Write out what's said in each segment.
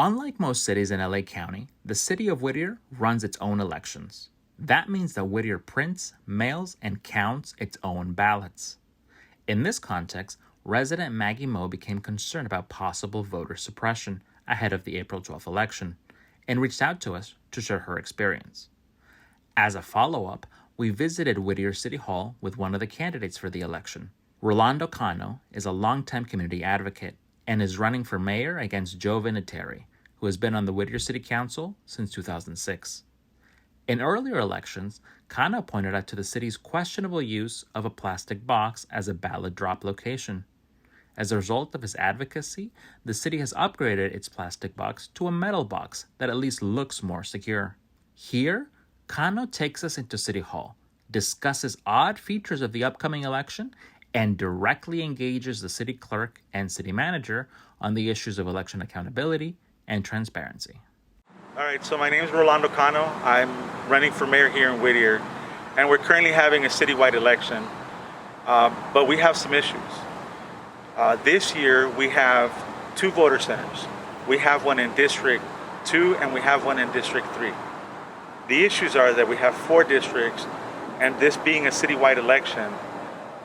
Unlike most cities in LA County, the City of Whittier runs its own elections. That means that Whittier prints, mails, and counts its own ballots. In this context, resident Maggie Moe became concerned about possible voter suppression ahead of the April 12th election and reached out to us to share her experience. As a follow-up, we visited Whittier City Hall with one of the candidates for the election. Rolando Cano is a longtime community advocate and is running for mayor against Joe Vinatieri, who has been on the Whittier City Council since 2006. In earlier elections, Cano pointed out to the city's questionable use of a plastic box as a ballot drop location. As a result of his advocacy, the city has upgraded its plastic box to a metal box that at least looks more secure. Here, Cano takes us into City Hall, discusses odd features of the upcoming election, and directly engages the city clerk and city manager on the issues of election accountability and transparency. All right, so my name is Rolando Cano. I'm running for mayor here in Whittier, and we're currently having a citywide election, but we have some issues. This year, we have 2 voter centers. We have one in District 2 and we have one in District 3. The issues are that we have 4 districts, and this being a citywide election,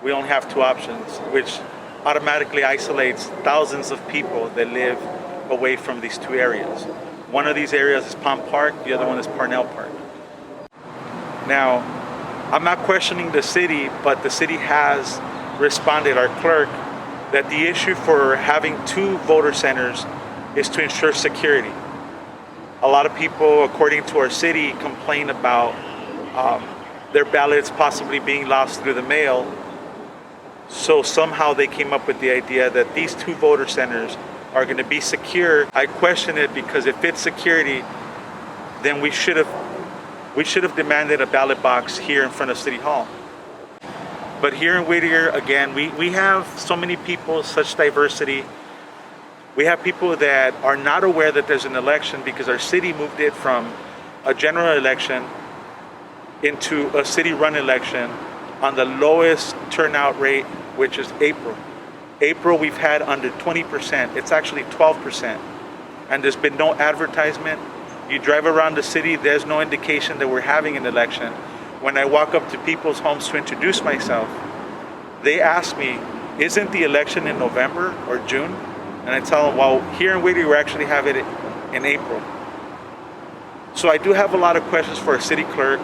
we only have 2 options, which automatically isolates thousands of people that live away from these 2 areas. One of these areas is Palm Park, the other one is Parnell Park. Now, I'm not questioning the city, but the city has responded, our clerk, that the issue for having 2 voter centers is to ensure security. A lot of people, according to our city, complain about their ballots possibly being lost through the mail. So somehow they came up with the idea that these 2 voter centers are going to be secure. I question it because if it's security, then we should have demanded a ballot box here in front of City Hall. But here in Whittier, again, we have so many people, such diversity. We have people that are not aware that there's an election because our city moved it from a general election into a city-run election on the lowest turnout rate, which is April. April, we've had under 20%. It's actually 12%. And there's been no advertisement. You drive around the city, there's no indication that we're having an election. When I walk up to people's homes to introduce myself, they ask me, isn't the election in November or June? And I tell them, well, here in Whittier, we actually have it in April. So I do have a lot of questions for a city clerk.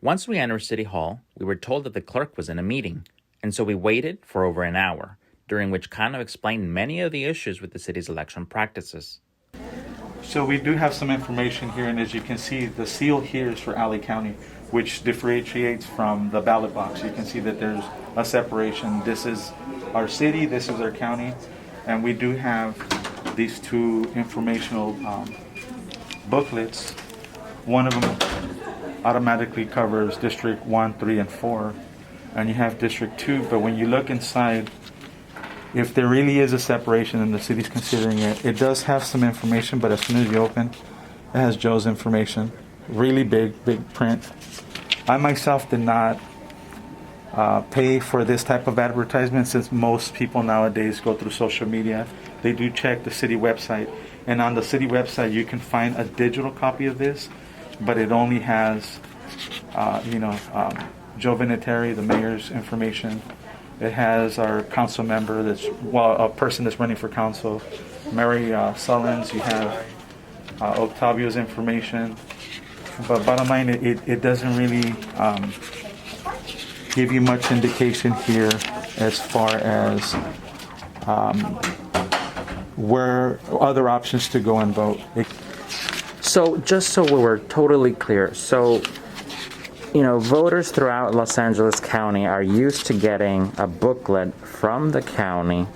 Once we entered City Hall, we were told that the clerk was in a meeting, and so we waited for over an hour, during which Cano explained many of the issues with the city's election practices. So we do have some information here, and as you can see, the seal here is for LA County, which differentiates from the ballot box. You can see that there's a separation. This is our city, this is our county, and we do have these 2 informational booklets. One of them automatically covers District 1, 3, and 4, and you have District 2, but when you look inside, if there really is a separation and the city's considering it, it does have some information, but as soon as you open, it has Joe's information. Really big print. I myself did not pay for this type of advertisement since most people nowadays go through social media. They do check the city website, and on the city website you can find a digital copy of this, but it only has Joe Vinatieri, the mayor's information. It has our council member a person that's running for council, Mary Sullins. You have Octavio's information. But bottom line, it doesn't really give you much indication here as far as where other options to go and vote. So just so we're totally clear, so voters throughout Los Angeles County are used to getting a booklet from the county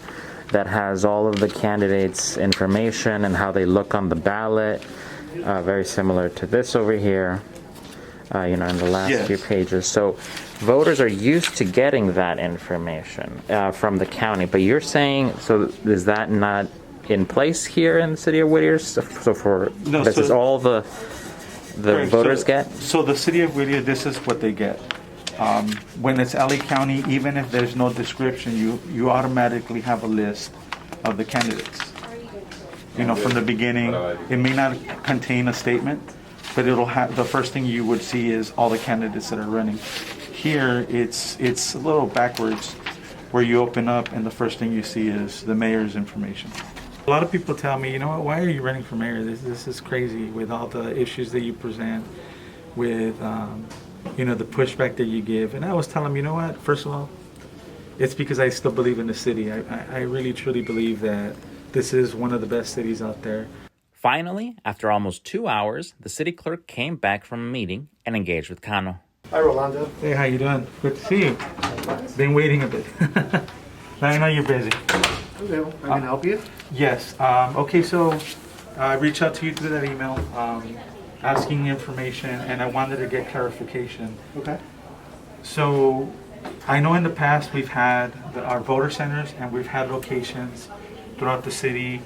that has all of the candidates' information and how they look on the ballot, very similar to this over here, in the last few pages. So voters are used to getting that information from the county, but you're saying, so is that not in place here in the city of Whittier? So this is all the voters get? So the city of Whittier, this is what they get. When it's LA County, even if there's no description, you automatically have a list of the candidates. from the beginning. It may not contain a statement, but it'll have, the first thing you would see is all the candidates that are running. Here, it's a little backwards, where you open up and the first thing you see is the mayor's information. A lot of people tell me, you know what, why are you running for mayor? This is crazy with all the issues that you present, with the pushback that you give. And I always tell them, you know what, first of all, it's because I still believe in the city. I really, truly believe that this is one of the best cities out there. Finally, after almost 2 hours, the city clerk came back from a meeting and engaged with Cano. Hi, Rolando. Hey, how you doing? Good to see you. Been waiting a bit. I know you're busy. Hello. I can help you? Yes. Okay, so I reached out to you through that email asking information, and I wanted to get clarification. Okay. So I know in the past we've had our voter centers, and we've had locations throughout the city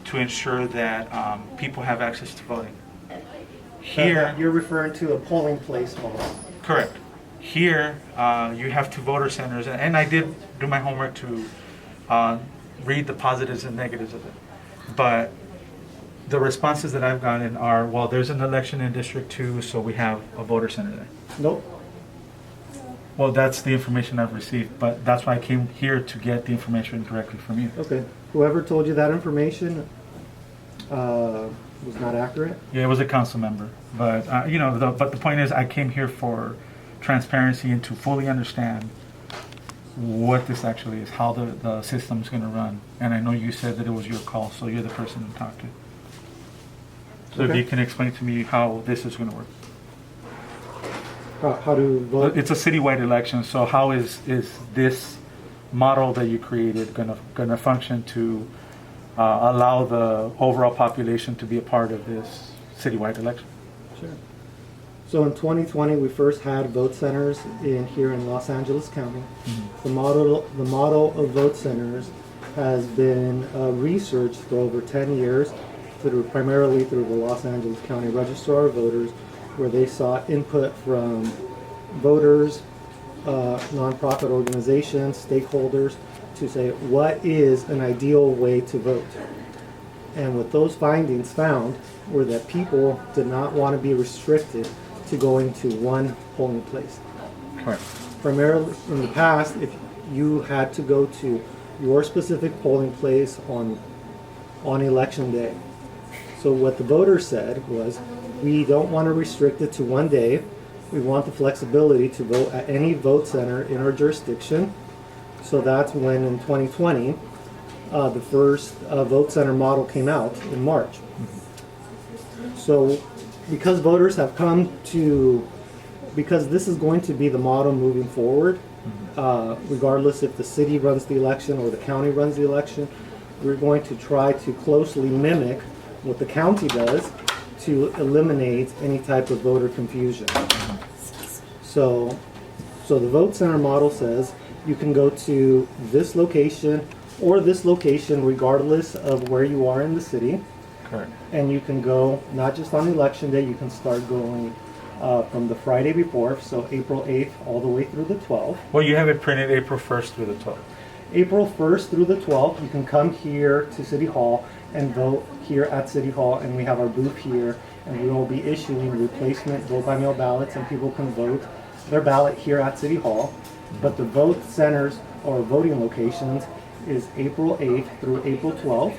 to ensure that people have access to voting. Here, You're referring to a polling place model. correct. Here, you have two voter centers, and I did do my homework to read the positives and negatives of it. But the responses that I've gotten are, well, there's an election in District 2, so we have a voter center there. Nope. Well, that's the information I've received, but that's why I came here to get the information directly from you. Okay. Whoever told you that information was not accurate? Yeah, it was a council member, but but the point is, I came here for transparency and to fully understand what this actually is, how the system's going to run. And I know you said that it was your call, so you're the person to talk to. So if Okay. you can explain to me how this is going to work. How to vote? It's a citywide election, so how is this model that you created going to function to allow the overall population to be a part of this citywide election? Sure. So in 2020, we first had vote centers here in Los Angeles County. Mm-hmm. The model of vote centers has been researched for over 10 years, primarily through the Los Angeles County Registrar of Voters, where they sought input from voters, nonprofit organizations, stakeholders, to say what is an ideal way to vote. And what those findings found were that people did not want to be restricted to going to one polling place. Correct. Primarily in the past, if you had to go to your specific polling place on election day. So what the voters said was, we don't want to restrict it to one day. We want the flexibility to vote at any vote center in our jurisdiction. So that's when in 2020, the first vote center model came out in March. So because voters have come to, because this is going to be the model moving forward, regardless if the city runs the election or the county runs the election, we're going to try to closely mimic what the county does to eliminate any type of voter confusion. So the vote center model says you can go to this location or this location regardless of where you are in the city. Correct. And you can go not just on election day, you can start going from the Friday before, so April 8th all the way through the 12th. Well, you have it printed April 1st through the 12th. April 1st through the 12th, you can come here to City Hall and vote here at City Hall, and we have our booth here, and we will be issuing replacement vote-by-mail ballots, and people can vote their ballot here at City Hall. But the vote centers or voting locations is April 8th through April 12th.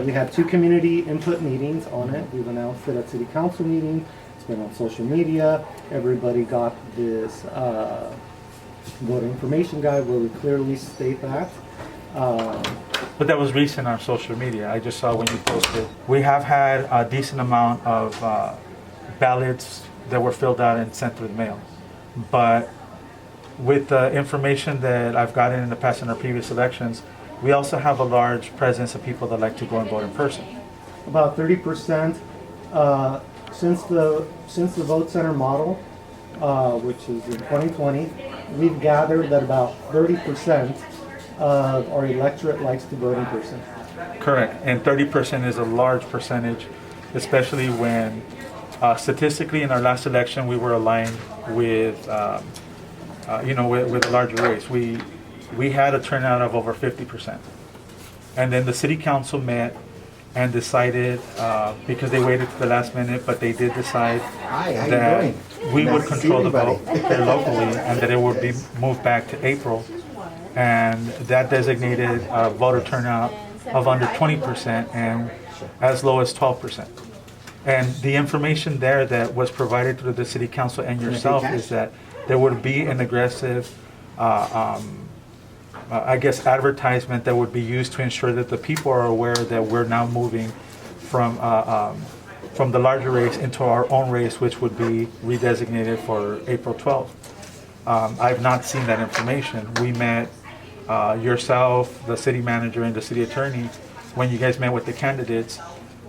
We had 2 community input meetings on it. We've announced it at City Council meeting. It's been on social media. Everybody got this voter information guide where we clearly state that. But that was recent on social media. I just saw when you posted. We have had a decent amount of ballots that were filled out and sent through the mail. But with the information that I've gotten in the past in our previous elections, we also have a large presence of people that like to go and vote in person. About 30% since the vote center model, which is in 2020, we've gathered that about 30% of our electorate likes to vote in person. Correct, and 30% is a large percentage, especially when statistically in our last election we were aligned with, with a larger race. We had a turnout of over 50%, and then the city council met and decided, because they waited to the last minute, but they did decide Hi, how you that doing? we would Nice to see control the vote everybody. here locally and that it would be moved back to April. And that designated voter turnout of under 20% and as low as 12%. And the information there that was provided through the city council and yourself is that there would be an aggressive, I guess, advertisement that would be used to ensure that the people are aware that we're now moving from the larger race into our own race, which would be redesignated for April 12th. I've not seen that information. We met yourself, the city manager, and the city attorney when you guys met with the candidates.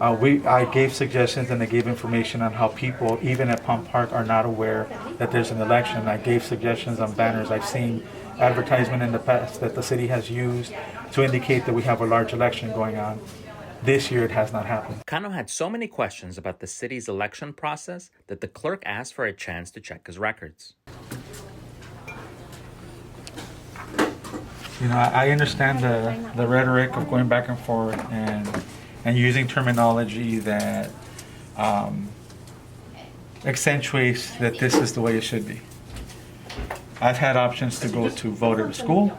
I gave suggestions and I gave information on how people, even at Palm Park, are not aware that there's an election. I gave suggestions on banners. I've seen advertisement in the past that the city has used to indicate that we have a large election going on. This year it has not happened. Cano had so many questions about the city's election process that the clerk asked for a chance to check his records. You know, I understand the rhetoric of going back and forth and using terminology that accentuates that this is the way it should be. I've had options to go to voter to school,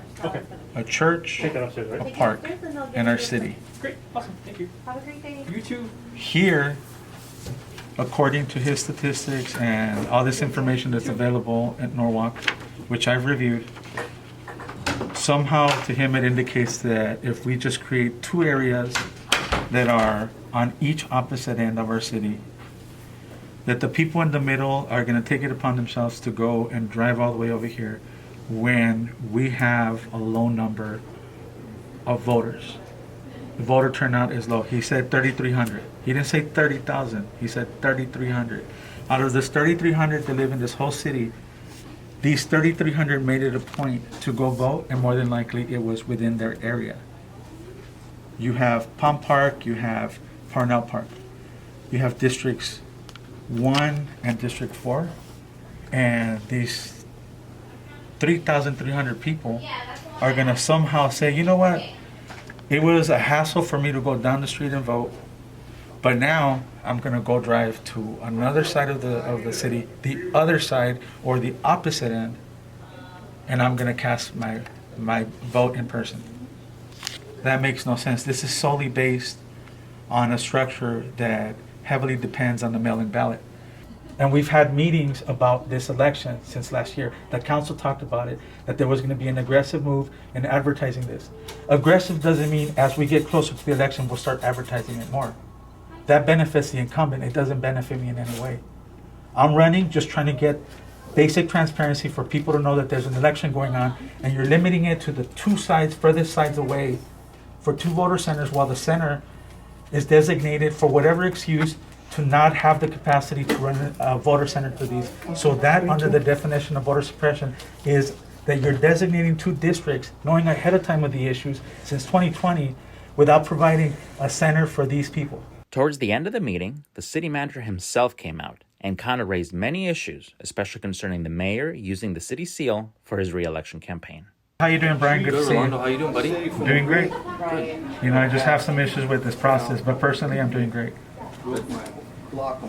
a church, a park in our city. Great, awesome, thank you. Have a great day. You too. Here, according to his statistics and all this information that's available at Norwalk, which I've reviewed, somehow to him it indicates that if we just create two areas that are on each opposite end of our city, that the people in the middle are going to take it upon themselves to go and drive all the way over here when we have a low number of voters. The voter turnout is low. He said 3,300. He didn't say 30,000. He said 3,300. Out of this 3,300 that live in this whole city, these 3,300 made it a point to go vote, and more than likely it was within their area. You have Palm Park, you have Parnell Park, you have districts 1 and district 4, and these 3,300 people are gonna somehow say, you know what, it was a hassle for me to go down the street and vote, but now I'm gonna go drive to another side of the city, the other side or the opposite end, and I'm gonna cast my vote in person. That makes no sense. This is solely based on a structure that heavily depends on the mail-in ballot. And we've had meetings about this election since last year. The council talked about it, that there was going to be an aggressive move in advertising this. Aggressive doesn't mean as we get closer to the election, we'll start advertising it more. That benefits the incumbent. It doesn't benefit me in any way. I'm running just trying to get basic transparency for people to know that there's an election going on, and you're limiting it to the two sides, furthest sides away, for 2 voter centers, while the center is designated for whatever excuse to not have the capacity to run a voter center to these. So that, under the definition of voter suppression, is that you're designating 2 districts, knowing ahead of time of the issues since 2020, without providing a center for these people. Towards the end of the meeting, the city manager himself came out and Cano raised many issues, especially concerning the mayor using the city seal for his re-election campaign. How you doing, Brian? Good to see you. Rolando, how you doing, buddy? Doing great. You know, I just have some issues with this process, but personally, I'm doing great.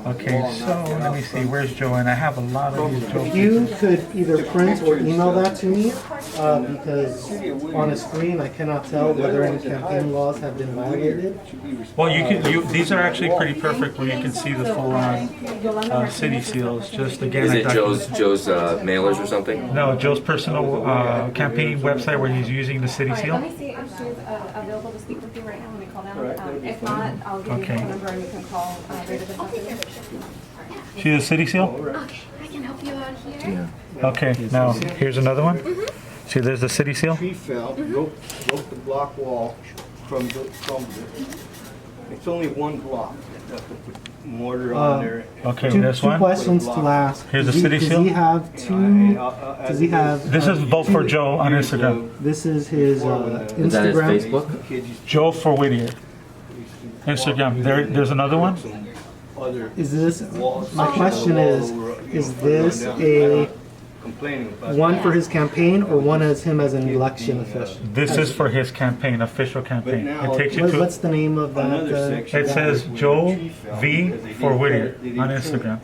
Okay, so let me see. Where's Joe? And I have a lot of these. Joe. You could either print or email that to me, because on a screen I cannot tell whether any campaign laws have been violated. Well, you can. These are actually pretty perfect, where you can see the full-on city seals. Just again, Is I it documented- Joe's mailers or something? No, Joe's personal campaign website where he's using the city seal. Let me see if she's available to speak with you right now when we call down. If not, I'll give you Okay. the phone number and you can call later this afternoon. See the city seal? Okay, I can help you out here. Okay, now here's another one. See, there's the city seal. Tree fell, broke the block wall from the, it's only one block. You have to put mortar on there. Okay, Two this one. questions to ask. Here's the Does he- city seal. Does he have two? Does he have? This is vote for Joe on Instagram. This is his Is that his Instagram. Facebook? Joe for Whittier. Instagram. There's another one. Is this? My question is this a complaining about. One for his campaign or one as him as an election official? This is for his campaign, official campaign. now- It takes you What's to, the name of that? Another section. it says Joe V for Whittier on Instagram.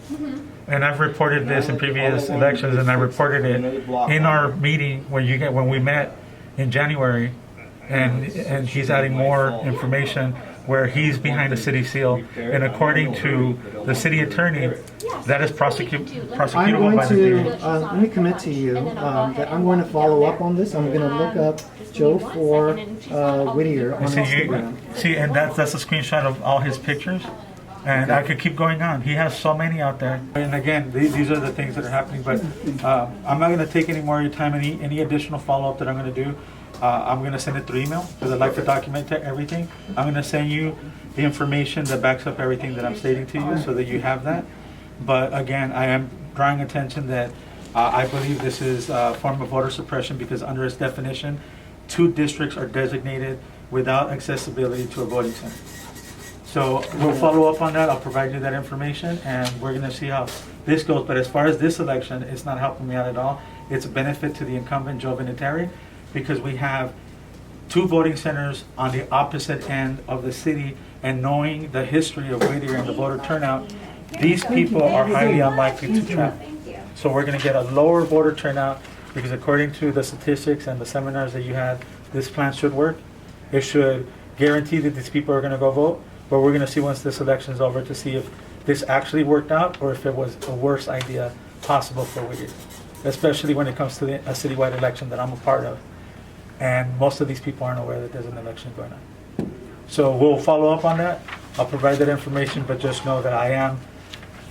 And I've reported this in previous elections, and I reported it in our meeting when we met in January, and he's adding more information where he's behind the city seal, and according to the city attorney, that is I'm prosecutable going by the to, DA. let me commit to you, that I'm going to follow up on this. I'm going to look up Joe for Whittier on Instagram. See, and that's a screenshot of all his pictures. And I could keep going on. He has so many out there. And again, these are the things that are happening. But I'm not going to take any more of your time. Any additional follow-up that I'm going to do, I'm going to send it through email because I'd like to document everything. I'm going to send you the information that backs up everything that I'm stating to you so that you have that. But again, I am drawing attention that I believe this is a form of voter suppression because under its definition, 2 districts are designated without accessibility to a voting center. So we'll follow up on that. I'll provide you that information, and we're going to see how this goes. But as far as this election, it's not helping me out at all. It's a benefit to the incumbent, Joe Vinatieri, because we have 2 voting centers on the opposite end of the city, and knowing the history of Whittier and the voter turnout, these people are highly unlikely to travel. So we're going to get a lower voter turnout because according to the statistics and the seminars that you had, this plan should work. It should guarantee that these people are going to go vote. But we're going to see once this election is over to see if this actually worked out or if it was the worst idea possible for Whittier, especially when it comes to a citywide election that I'm a part of. And most of these people aren't aware that there's an election going on. So we'll follow up on that. I'll provide that information, but just know that I am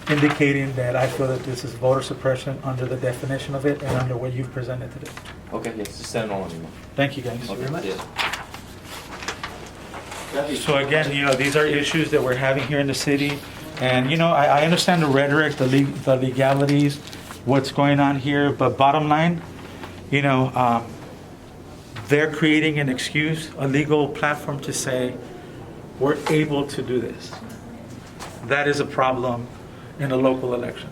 indicating that I feel that this is voter suppression under the definition of it and under what you've presented today. Okay, yes, just send it all on email. Thank you, guys. Okay, yeah. So again, these are issues that we're having here in the city. And, I understand the rhetoric, the legalities, what's going on here. But bottom line, they're creating an excuse, a legal platform to say, we're able to do this. That is a problem in a local election.